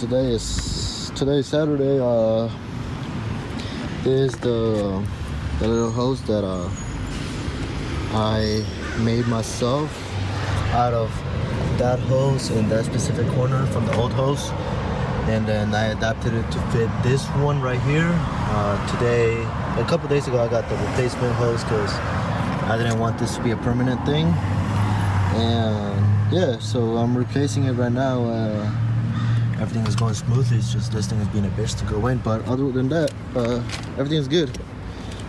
Today's Saturday. This is the little hose that I made myself out of that hose in that specific corner from the old hose, and then I adapted it to fit this one right here. Today, a couple days ago, I got the replacement hose because I didn't want this to be a permanent thing, and yeah, so I'm replacing it right now. Everything is going smoothly. It's just this thing is being a bitch to go in, but other than that, everything is good.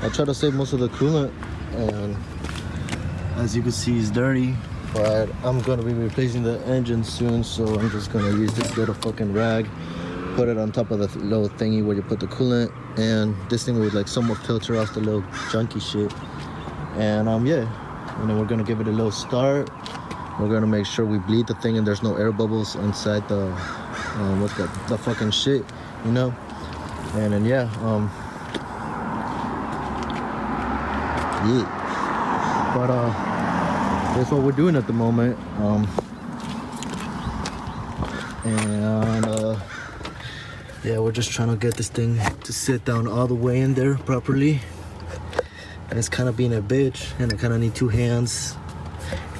I try to save most of the coolant, and as you can see, it's dirty, but I'm gonna be replacing the engine soon, so I'm just gonna use this little fucking rag, put it on top of the little thingy where you put the coolant, and this thing would like somewhat filter off the little junky shit. And yeah, and then we're gonna give it a little start. We're gonna make sure we bleed the thing and there's no air bubbles inside the the fucking shit, you know. And then yeah, but that's what we're doing at the moment. Yeah, we're just trying to get this thing to sit down all the way in there properly, and it's kind of being a bitch, and I kind of need two hands.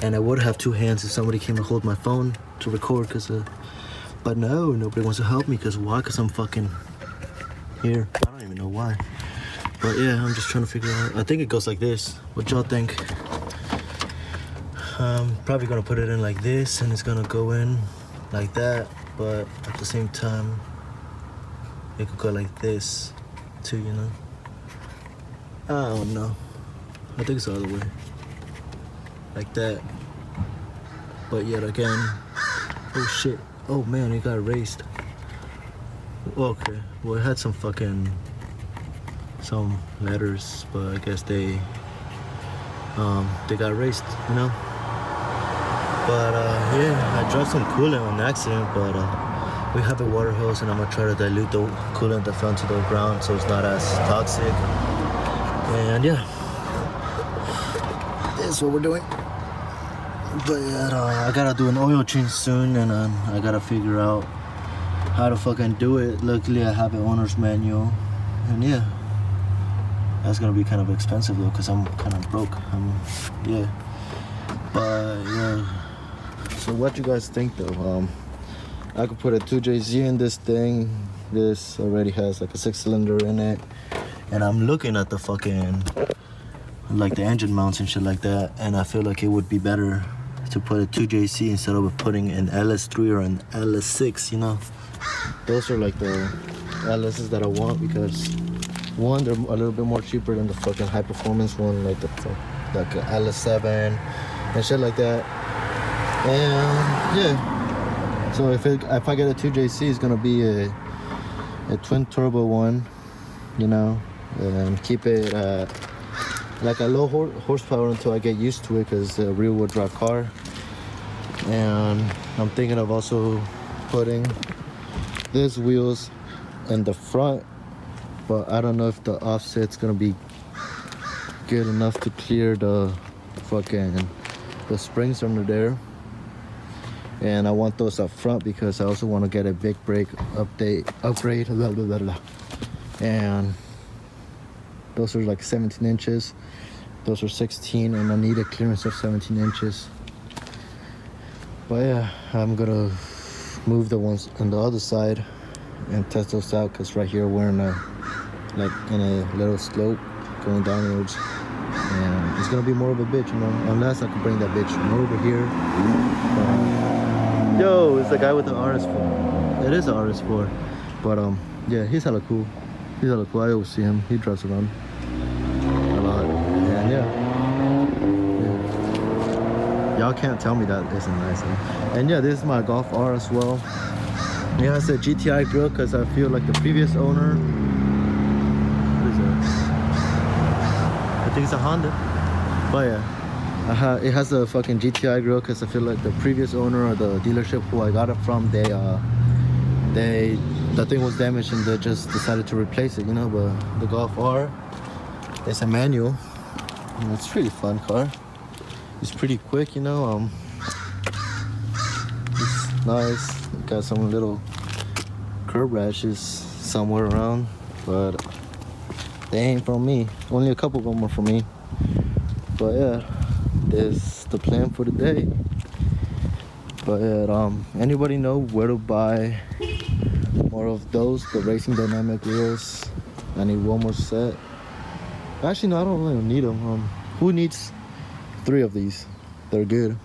And I would have two hands if somebody came to hold my phone to record, but no, nobody wants to help me. Why? Because I'm fucking here. I don't even know why. But yeah, I'm just trying to figure out. I think it goes like this. What y'all think? I'm probably gonna put it in like this, and it's gonna go in like that. But at the same time, it could go like this too, you know? I don't know. I think it's the other way. Like that. But yet again, oh shit, oh man, it got erased. Okay, well, it had some letters, but I guess they got erased, you know. But yeah, I dropped some coolant on accident, but we have a water hose, and I'm gonna try to dilute the coolant that fell into the ground so it's not as toxic. And yeah, this is what we're doing. But yeah, I gotta do an oil change soon, and I gotta figure out how to fucking do it. Luckily, I have an owner's manual, and yeah, that's gonna be kind of expensive though, cause I'm kind of broke. Yeah, but yeah. So what you guys think though? I could put a 2JZ in this thing. This already has like a 6-cylinder in it, and I'm looking at the fucking like the engine mounts and shit like that, and I feel like it would be better to put a 2JC instead of putting an LS3 or an LS6, you know. Those are like the LSs that I want, because one, they're a little bit more cheaper than the fucking high performance one, like a LS7 and shit like that. And yeah, so if I get a 2JC, it's gonna be a twin turbo one, you know, and keep it like a low horsepower until I get used to it, because it's a rear wheel drive car. And I'm thinking of also putting these wheels in the front, but I don't know if the offset's gonna be good enough to clear the springs under there. And I want those up front because I also want to get a big brake upgrade, blah, blah, blah, blah. And those are like 17 inches. Those are 16, and I need a clearance of 17 inches. But yeah, I'm gonna move the ones on the other side and test those out, because right here we're in a little slope going downwards, and it's gonna be more of a bitch, you know, unless I can bring that bitch over here. Yo, it's the guy with the RS4. It is an RS4, but yeah, he's hella cool. I always see him. He drives around a lot, and yeah. Y'all can't tell me that isn't nice. And yeah, this is my Golf R as well. It has a GTI grill because I feel like the previous owner, what is it? I think it's a Honda. But yeah, it has a fucking GTI grill because I feel like the previous owner or the dealership who I got it from, the thing was damaged and they just decided to replace it, you know. But the Golf R, it's a manual. And it's a pretty fun car. It's pretty quick, you know. It's nice. Got some little curb rashes somewhere around, but they ain't from me. Only a couple of them are from me. But yeah, this the plan for the day. But anybody know where to buy more of those, the racing dynamic wheels? I need one more set. Actually, no, I don't really need them. Who needs 3 of these? They're good.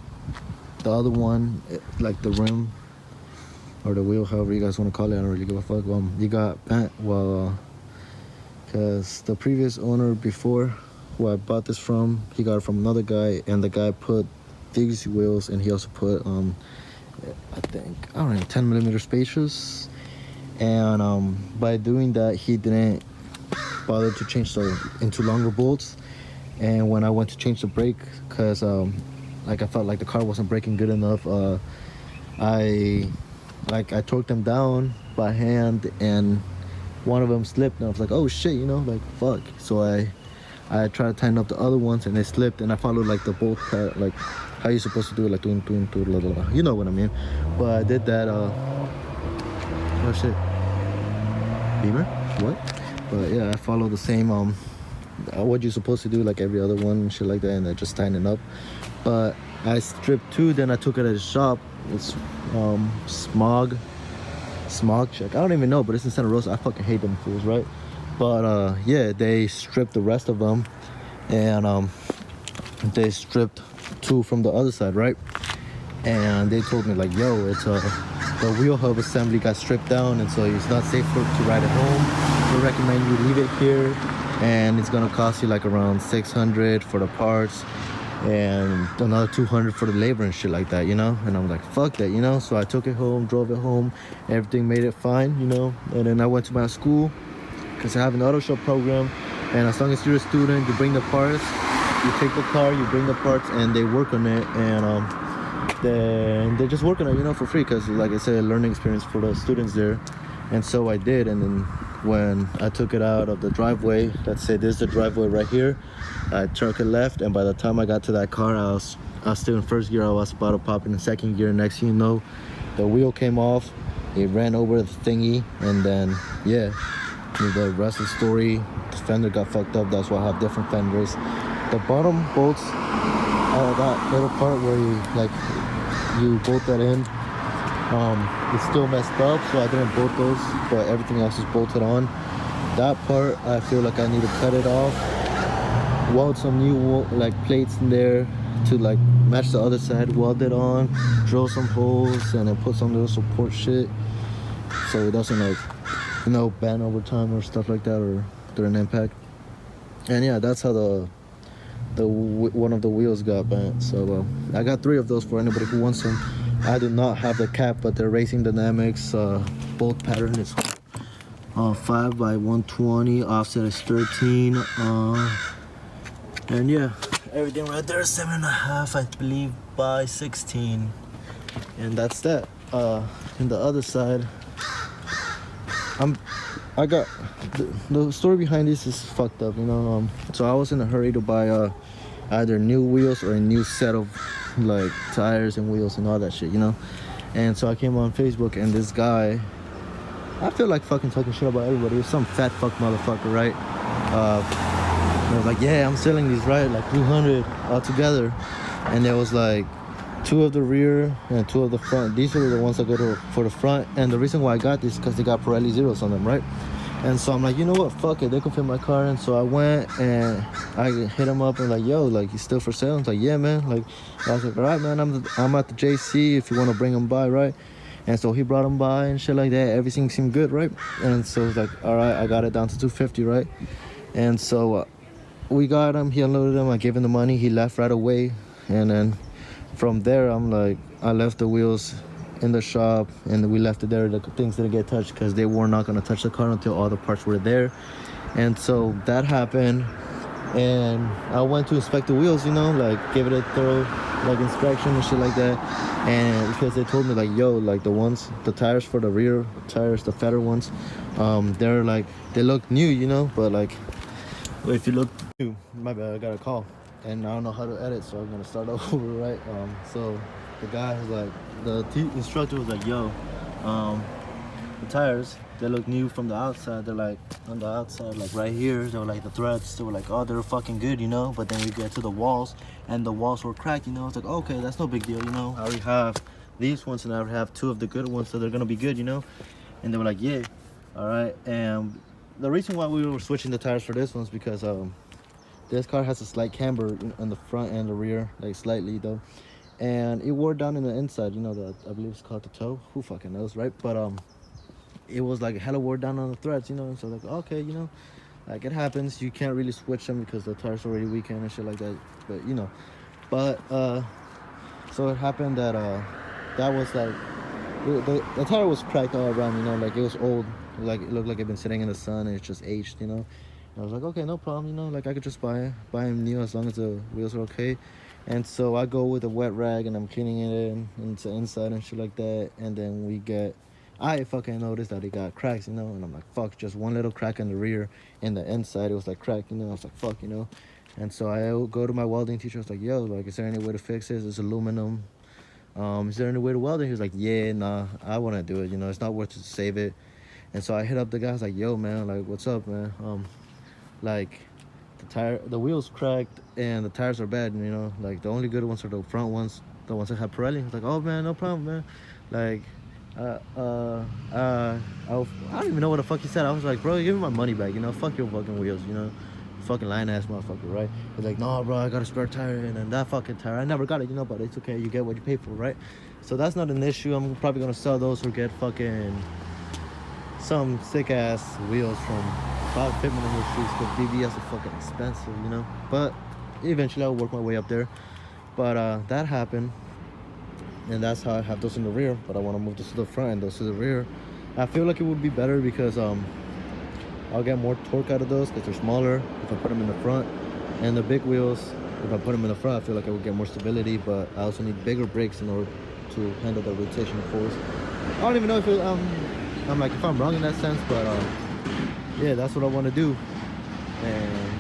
The other one, like the rim or the wheel, however you guys want to call it, I don't really give a fuck. You got bent, well, because the previous owner before who I bought this from, he got it from another guy, and the guy put these wheels, and he also put I think, I don't know, 10mm spacers. And by doing that, he didn't bother to change into longer bolts. And when I went to change the brake, because like I felt like the car wasn't braking good enough, I torqued them down by hand, and one of them slipped, and I was like, oh shit, you know, like fuck. So I tried to tighten up the other ones, and they slipped, and I followed like the bolt pattern, like how you're supposed to do it, like doing, you know what I mean. But I did that. Oh shit, Beamer, what? But yeah, I followed the same what you're supposed to do, like every other one and shit like that, and I just tightened it up. But I stripped 2, then I took it at the shop. It's smog check, I don't even know, but it's in Santa Rosa. I fucking hate them fools, right? But yeah, they stripped the rest of them, and they stripped 2 from the other side, right? And they told me like, yo, it's the wheel hub assembly got stripped down, and so it's not safe to ride at home. We recommend you leave it here, and it's gonna cost you like around $600 for the parts and another $200 for the labor and shit like that, you know. And I'm like, fuck that, you know. So I took it home, drove it home, everything made it fine, you know. And then I went to my school, because I have an auto shop program, and as long as you're a student, you bring the parts, you take the car, you bring the parts, and they work on it, and they just work on it, you know, for free, because like I said, a learning experience for the students there. And so I did. And then when I took it out of the driveway, let's say this is the driveway right here, I took it left, and by the time I got to that car, I was still in first gear. I was about to pop in second gear. Next thing you know, the wheel came off, it ran over the thingy, and then yeah, the rest of the story, the fender got fucked up. That's why I have different fenders. The bottom bolts, that little part where you bolt that in, it's still messed up, so I didn't bolt those, but everything else is bolted on. That part, I feel like I need to cut it off, weld some new like plates in there to like match the other side, weld it on, drill some holes, and then put some little support shit so it doesn't, like, you know, bend over time or stuff like that, or during impact. And yeah, that's how the one of the wheels got bent. So I got 3 of those for anybody who wants them. I do not have the cap, but the Racing Dynamics bolt pattern is 5x120, offset is 13, and yeah, everything right there is 7.5, I believe, by 16, and that's that. In the other side, I got the story behind this is fucked up, you know. So I was in a hurry to buy either new wheels or a new set of like tires and wheels and all that shit, you know. And so I came on Facebook, and this guy, I feel like fucking talking shit about everybody. It was some fat fuck motherfucker, right? I was like, yeah, I'm selling these, right, like 300 altogether. And there was like 2 of the rear and 2 of the front. These are the ones that go for the front. And the reason why I got this is because they got Pirelli zeros on them, right? And so I'm like, you know what, fuck it, they can fit my car. And so I went and I hit him up and like, yo, like, you still for sale? He's like, yeah, man. Like, I was like, all right, man, I'm at the JC if you want to bring them by, right? And so he brought them by and shit like that. Everything seemed good, right? And so it's like, all right, I got it down to 250, right? And so we got him, he unloaded them, I gave him the money, he left right away. And then from there, I'm like, I left the wheels in the shop, and we left it there. The things didn't get touched because they were not going to touch the car until all the parts were there. And so that happened, and I went to inspect the wheels, you know, like give it a thorough like inspection and shit like that. And because they told me like, yo, like the tires for the rear tires, the fatter ones, they're like, they look new, you know, but like if you look new, my bad, I got a call and I don't know how to edit, so I'm gonna start over, right? So the guy was like, the instructor was like, yo, the tires, they look new from the outside. They're like on the outside, like right here, they were like the threads, they were like, oh, they're fucking good, you know. But then we get to the walls and the walls were cracked, you know. It's like, okay, that's no big deal, you know. I already have these ones and I already have 2 of the good ones, so they're gonna be good, you know. And they were like, yeah, all right. And the reason why we were switching the tires for this one is because this car has a slight camber in the front and the rear, like slightly though, and it wore down in the inside, you know, I believe it's called the toe, who fucking knows, right? But it was like hella wore down on the threads, you know. And so like, okay, you know, like it happens. You can't really switch them because the tires already weakened and shit like that, but you know. But so it happened that that was like the tire was cracked all around, you know, like it was old, like it looked like it been sitting in the sun and it's just aged, you know. I was like, okay, no problem, you know, like I could just buy them new as long as the wheels are okay. And so I go with a wet rag and I'm cleaning it into inside and shit like that. And then I fucking noticed that it got cracks, you know. And I'm like, fuck, just one little crack in the rear. In the inside, it was like cracked, you know. I was like, fuck, you know. And so I go to my welding teacher. I was like, yo, like, is there any way to fix this? It's aluminum. Is there any way to weld it? He was like, yeah, nah, I want to do it, you know. It's not worth it to save it. And so I hit up the guy. I was like, yo, man, like, what's up, man? Like the wheels cracked and the tires are bad, you know. Like the only good ones are the front ones, the ones that have Pirelli. He's like, oh man, no problem, man. Like I don't even know what the fuck he said. I was like, bro, give me my money back, you know. Fuck your fucking wheels, you know. Fucking lying ass motherfucker, right? He's like, no, bro, I got a spare tire, and then that fucking tire, I never got it, you know. But it's okay, you get what you pay for, right? So that's not an issue. I'm probably gonna sell those or get fucking some sick ass wheels from Bob Pittman in the streets, because BBS is fucking expensive, you know. But eventually I'll work my way up there. But that happened, and that's how I have those in the rear. But I want to move those to the front and those to the rear. I feel like it would be better because I'll get more torque out of those because they're smaller if I put them in the front. And the big wheels, if I put them in the front, I feel like I would get more stability. But I also need bigger brakes in order to handle the rotational force. I don't even know if I'm like, if I'm wrong in that sense, but yeah, that's what I want to do. And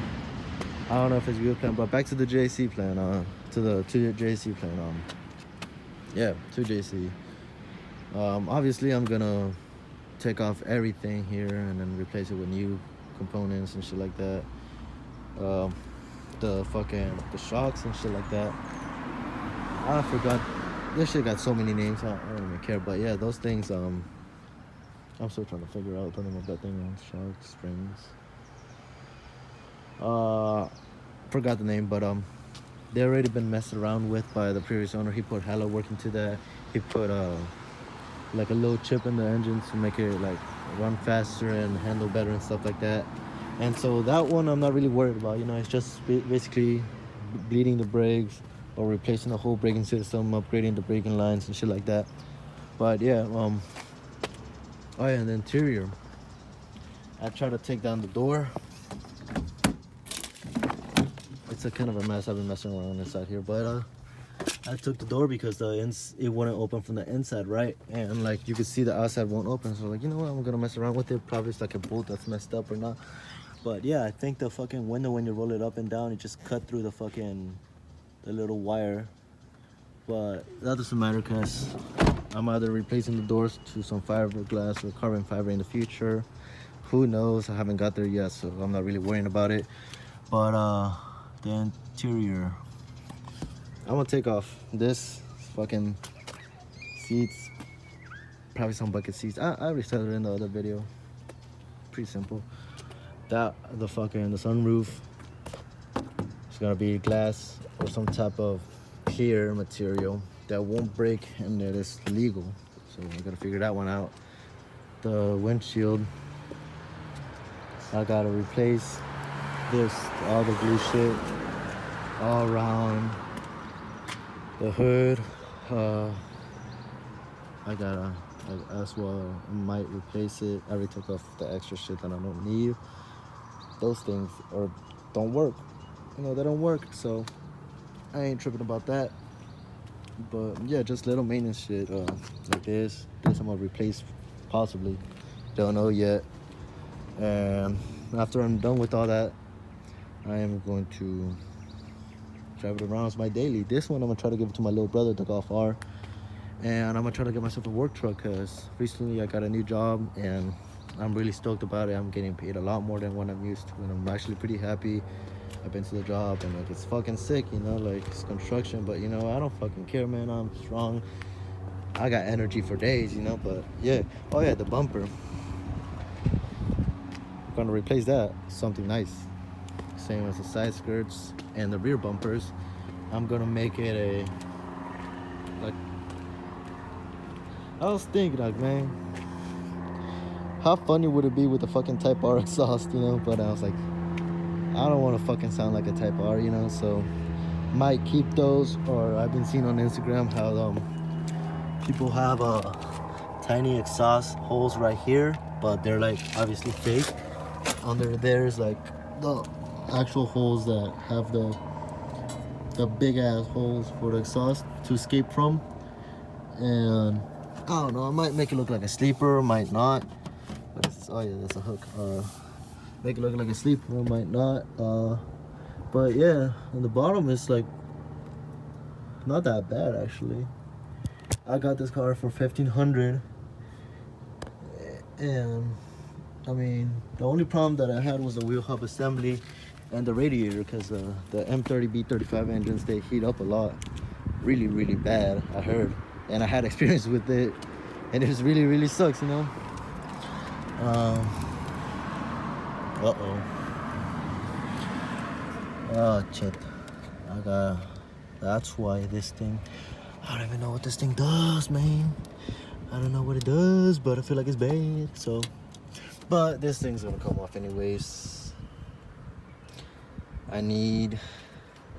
I don't know if it's a good plan, but back to the JC plan, to the JC plan. Yeah, to JC. Obviously I'm gonna take off everything here and then replace it with new components and shit like that. The shocks and shit like that. I forgot. This shit got so many names. I don't even care. But yeah, those things. I'm still trying to figure out the name of that thing. Shocks, springs. Forgot the name, but they already been messed around with by the previous owner. He put hella work into that. He put like a little chip in the engine to make it like run faster and handle better and stuff like that. And so that one I'm not really worried about, you know. It's just basically bleeding the brakes or replacing the whole braking system, upgrading the braking lines and shit like that. But yeah, oh yeah, and the interior, I tried to take down the door. It's a kind of a mess. I've been messing around inside here, but I took the door because it wouldn't open from the inside, right? And like you could see the outside won't open, so like, you know what, I'm gonna mess around with it. Probably it's like a bolt that's messed up or not. But yeah, I think the fucking window, when you roll it up and down, it just cut through the little wire. But that doesn't matter because I'm either replacing the doors to some fiberglass or carbon fiber in the future. Who knows? I haven't got there yet, so I'm not really worrying about it. But the interior, I'm gonna take off this fucking seats, probably some bucket seats. I already said it in the other video. Pretty simple. The sunroof is gonna be glass or some type of clear material that won't break and that is legal. So I gotta figure that one out. The windshield, I gotta replace all the glue shit all around the hood. I as well might replace it. I already took off the extra shit that I don't need. Those things don't work, you know, they don't work, so I ain't tripping about that. But yeah, just little maintenance shit, like this I'm gonna replace, possibly, don't know yet. And after I'm done with all that, I am going to drive it around as my daily. This one I'm gonna try to give it to my little brother, the Golf R. and I'm gonna try to get myself a work truck because recently I got a new job and I'm really stoked about it. I'm getting paid a lot more than what I'm used to, and I'm actually pretty happy. I've been to the job and like it's fucking sick, you know, like it's construction, but you know, I don't fucking care, man. I'm strong. I got energy for days, you know. But yeah, oh yeah, the bumper. I'm gonna replace that something nice, same as the side skirts and the rear bumpers. I'm gonna make it a like. I was thinking, like, man, how funny would it be with the fucking Type R exhaust, you know? But I was like, I don't want to fucking sound like a Type R, you know. So might keep those. Or I've been seeing on Instagram how people have tiny exhaust holes right here, but they're like obviously fake. Under there's like the actual holes that have the big ass holes for the exhaust to escape from. And I don't know, I might make it look like a sleeper, might not. But it's, oh yeah, that's a hook. Make it look like a sleeper, might not. But yeah, on the bottom it's like not that bad actually. I got this car for $1,500, and I mean the only problem that I had was the wheel hub assembly and the radiator, because the M30B35 engines, they heat up a lot, really bad, I heard, and I had experience with it, and it just really sucks, you know. Oh shit, that's why this thing, I don't even know what this thing does, man. I don't know what it does, but I feel like it's bad. So, but this thing's gonna come off anyways. I need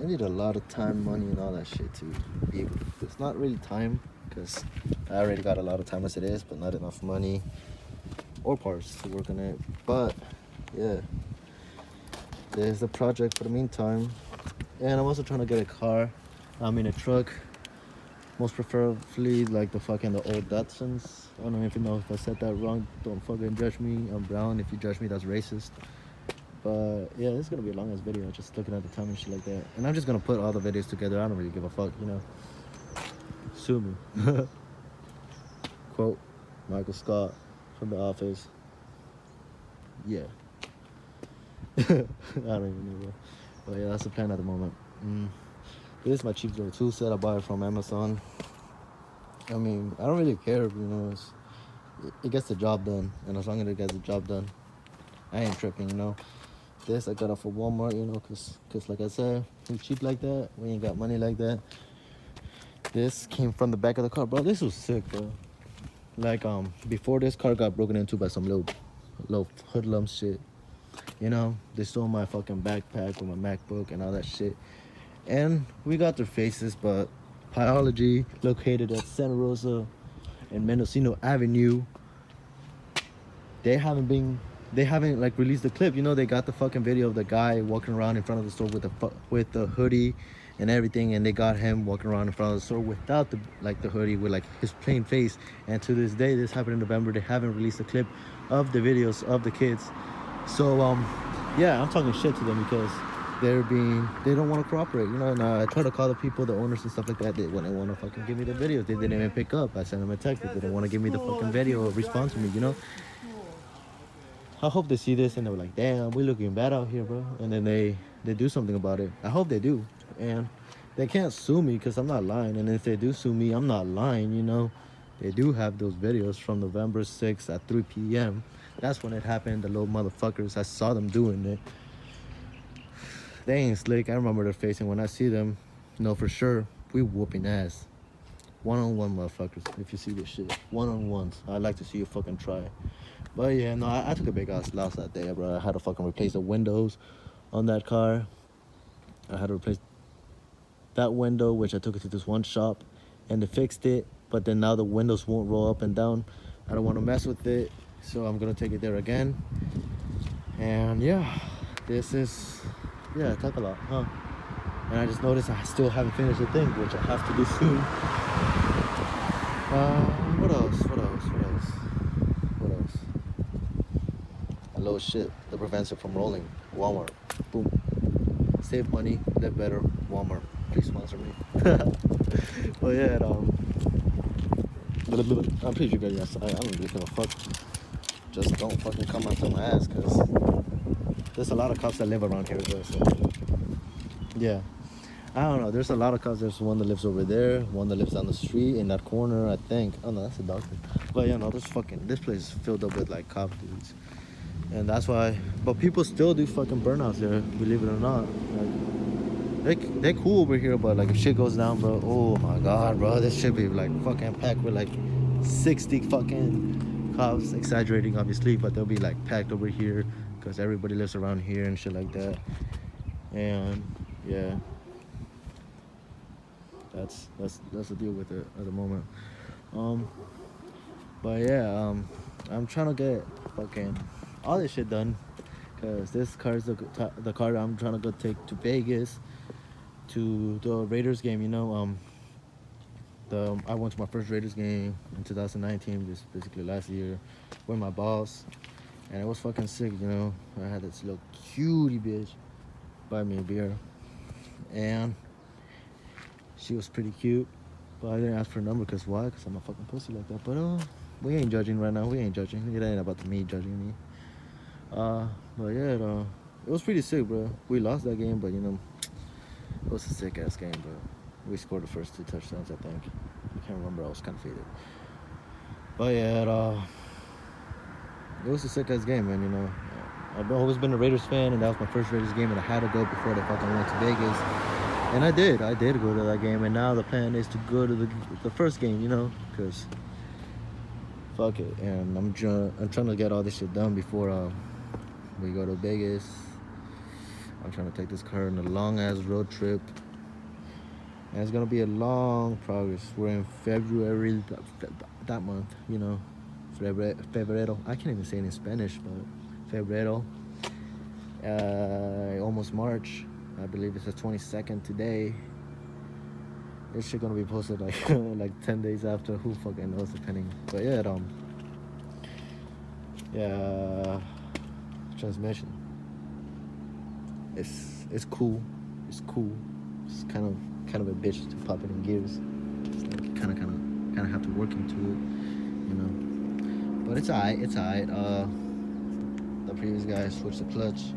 a lot of time, money, and all that shit to be able to. It's not really time, because I already got a lot of time as it is, but not enough money or parts to work on it. But yeah, there's the project for the meantime. And I'm also trying to get a car. I mean a truck. Most preferably like the old Datsuns. I don't even know if I said that wrong. Don't fucking judge me. I'm brown. If you judge me, that's racist. But yeah, this is gonna be a long ass video, just looking at the time and shit like that. And I'm just gonna put all the videos together. I don't really give a fuck, you know. Sue me. Quote Michael Scott from The Office. Yeah. I don't even know, bro. But yeah, that's the plan at the moment. This is my cheap little tool set. I bought it from Amazon. I mean, I don't really care, you know. It gets the job done, and as long as it gets the job done, I ain't tripping, you know. This I got it for Walmart, you know, cause like I said, we cheap like that. We ain't got money like that. This came from the back of the car, bro. This was sick, bro. Like before this car got broken into by some little hoodlum shit. You know, they stole my fucking backpack with my MacBook and all that shit. And we got their faces, but Biology, located at Santa Rosa and Mendocino Avenue, they haven't like released the clip. You know, they got the fucking video of the guy walking around in front of the store with the hoodie and everything, and they got him walking around in front of the store without the hoodie, with like his plain face. And to this day, this happened in November, they haven't released a clip of the videos of the kids. So yeah, I'm talking shit to them because they don't want to cooperate, you know. And I try to call the people, the owners and stuff like that. They wouldn't want to fucking give me the videos. They didn't even pick up. I sent them a text. They didn't want to give me the fucking video or respond to me, you know. I hope they see this and they're like, damn, we looking bad out here, bro. And then they do something about it. I hope they do. And they can't sue me because I'm not lying. And if they do sue me, I'm not lying, you know. They do have those videos from November 6th at 3 p.m. That's when it happened. The little motherfuckers, I saw them doing it. They ain't slick. I remember their face, and when I see them, know for sure, we whooping ass. One-on-one, motherfuckers. If you see this shit, one-on-ones. I'd like to see you fucking try. But yeah, no, I took a big ass loss that day, bro. I had to fucking replace the windows on that car. I had to replace that window, which I took it to this one shop, and they fixed it. But then now the windows won't roll up and down. I don't want to mess with it, so I'm gonna take it there again. And yeah, this is, yeah, took a lot, huh? And I just noticed I still haven't finished the thing, which I have to do soon. What else? A little shit that prevents it from rolling. Walmart. Boom. Save money, live better. Walmart. Please sponsor me. But yeah, I'm pretty sure you guys outside. I don't really give a fuck. Just don't fucking come after my ass, cause there's a lot of cops that live around here, bro. So yeah, I don't know. There's a lot of cops. There's one that lives over there, one that lives down the street in that corner, I think. Oh no, that's a doctor. But yeah, no, this place is filled up with like cop dudes, and that's why. But people still do fucking burnouts there, believe it or not. Like, they cool over here, but like if shit goes down, bro, oh my god, bro, this shit be like fucking packed with like 60 fucking cops, exaggerating obviously, but they'll be like packed over here because everybody lives around here and shit like that. And yeah, that's the deal with it at the moment. But yeah, I'm trying to get fucking all this shit done, because this car is the car I'm trying to go take to Vegas to the Raiders game. You know, I went to my first Raiders game in 2019, just basically last year, with my boss, and it was fucking sick. You know, I had this little cutie bitch buy me a beer, and she was pretty cute, but I didn't ask for a number, because why? Because I'm a fucking pussy like that. But we ain't judging right now. We ain't judging. It ain't about me judging me. But yeah, it was pretty sick, bro. We lost that game, but you know, it was a sick ass game, bro. We scored the first 2 touchdowns, I think. I can't remember. I was kind of faded. But yeah, it was a sick ass game, man. You know, I've always been a Raiders fan, and that was my first Raiders game, and I had to go before they fucking went to Vegas. And I did go to that game, and now the plan is to go to the first game, you know, because fuck it. And I'm trying to get all this shit done before we go to Vegas. I'm trying to take this car on a long ass road trip, and it's gonna be a long progress. We're in February that month, you know, febrero. I can't even say it in Spanish, but febrero. Almost March. I believe it's the 22nd today. This shit gonna be posted like like 10 days after. Who fucking knows, depending. But yeah, transmission. It's cool. It's cool. It's kind of a bitch to pop it in gears. It's like kind of have to work into it, you know. But it's alright. The previous guy switched the clutch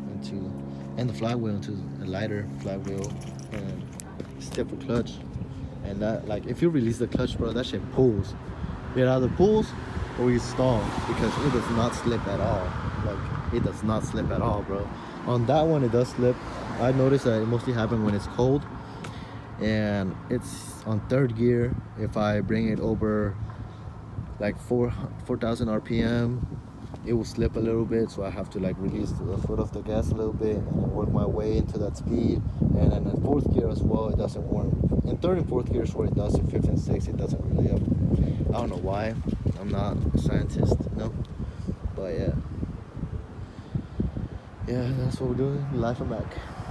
and the flywheel into a lighter flywheel and stiffer clutch. And that, like, if you release the clutch, bro, that shit pulls. It either pulls or you stall, because it does not slip at all. Like, it does not slip at all, bro. On that one, it does slip. I noticed that it mostly happens when it's cold, and it's on 3rd gear. If I bring it over like 4,000 RPM, it will slip a little bit, so I have to like release the foot off the gas a little bit and then work my way into that speed. And then in 4th gear as well, it doesn't work. In 3rd and 4th gears where it does, in 5th and 6th it doesn't really. I don't know why. I'm not a scientist, no. But yeah, that's what we're doing. Life and back.